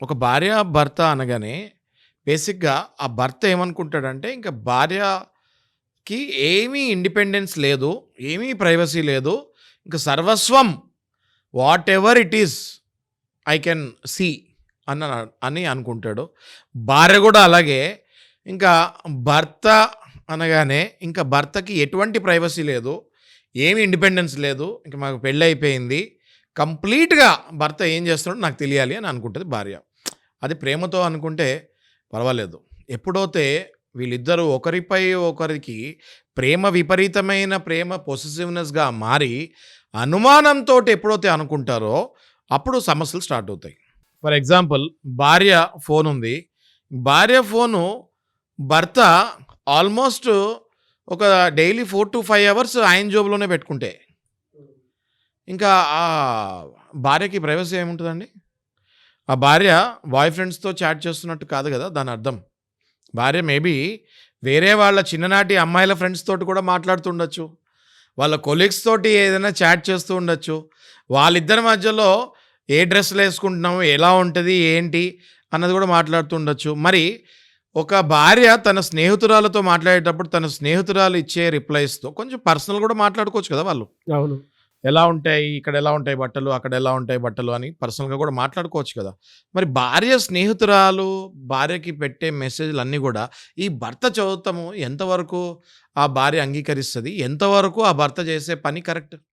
ఒక భార్య, భర్త అనగానే బేసిక్‌గా ఆ భర్త ఏమనుకుంటాడంటే, ఇంక భార్యకి ఏమీ ఇండిపెండెన్స్ లేదు. ఏమీ ప్రైవసీ లేదు. ఇంక సర్వస్వం whatever it is I can see అన అని అనుకుంటాడు. భార్య గూడా అలాగే. ఇంకా భర్త అనగానే ఇంక భర్తకి ఎటువంటి ప్రైవసీ లేదు. ఏమి ఇండిపెండెన్స్ లేదు. ఇంక మాకు పెళ్లయిపోయింది. కంప్లీట్‌గా భర్త ఏం చేస్తున్నాడో నాకు తెలియాలి అని అనుకుంటది భార్య. అది ప్రేమతో అనుకుంటే పర్వాలేదు. ఎప్పుడైతే వీళ్ళిద్దరూ ఒకరిపై ఒకరికి ప్రేమ విపరీతమైన ప్రేమ పొసెసివ్‌నెస్‌గా మారి అనుమానంతోటి ఎప్పుడైతే అనుకుంటారో అప్పుడు సమస్యలు స్టార్ట్ అవుతాయి. ఫర్ ఎగ్జాంపుల్ భార్య ఫోనుంది. భార్య ఫోను భర్త ఆల్మోస్ట్ ఒక డైలీ 4-5 అవర్స్ ఆయన జోబులోనే పెట్టుకుంటే, ఇంకా ఆ భార్యకి ప్రైవసీ ఏముంటదండి? ఆ భార్య బాయ్ ఫ్రెండ్స్‌తో చాట్ చేస్తున్నట్టు కాదు గదా! దానర్థం. భార్య మేబీ వేరే వాళ్ళ చిన్ననాటి అమ్మాయిల ఫ్రెండ్స్ తోటి కూడా మాట్లాడుతుండొచ్చు. వాళ్ళ కొలీగ్స్ తోటి ఏదైనా చాట్ చేస్తూ ఉండొచ్చు. వాళ్ళిద్దరి మధ్యలో ఏ డ్రెస్సులేసుకుంటున్నాము, ఎలా ఉంటది, ఏంటి అన్నది కూడా మాట్లాడుతూ ఉండొచ్చు. మరి ఒక భార్య తన స్నేహితురాలతో మాట్లాడేటప్పుడు తన స్నేహితురాలు ఇచ్చే రిప్లైస్‌తో కొంచెం పర్సనల్ కూడా మాట్లాడుకోవచ్చు కదా వాళ్ళు. అవును. ఎలా ఉంటాయి, ఇక్కడ ఎలా ఉంటాయి బట్టలు, అక్కడ ఎలా ఉంటాయి బట్టలు అని పర్సనల్‌గా కూడా మాట్లాడుకోవచ్చు కదా! మరి భార్య స్నేహితురాలు భార్యకి పెట్టే మెసేజ్‌లన్నీ గూడా ఈ భర్త చదువుతాము ఎంతవరకు ఆ భార్య అంగీకరిస్తది? ఎంతవరకు ఆ భర్త చేసే పని కరెక్ట్?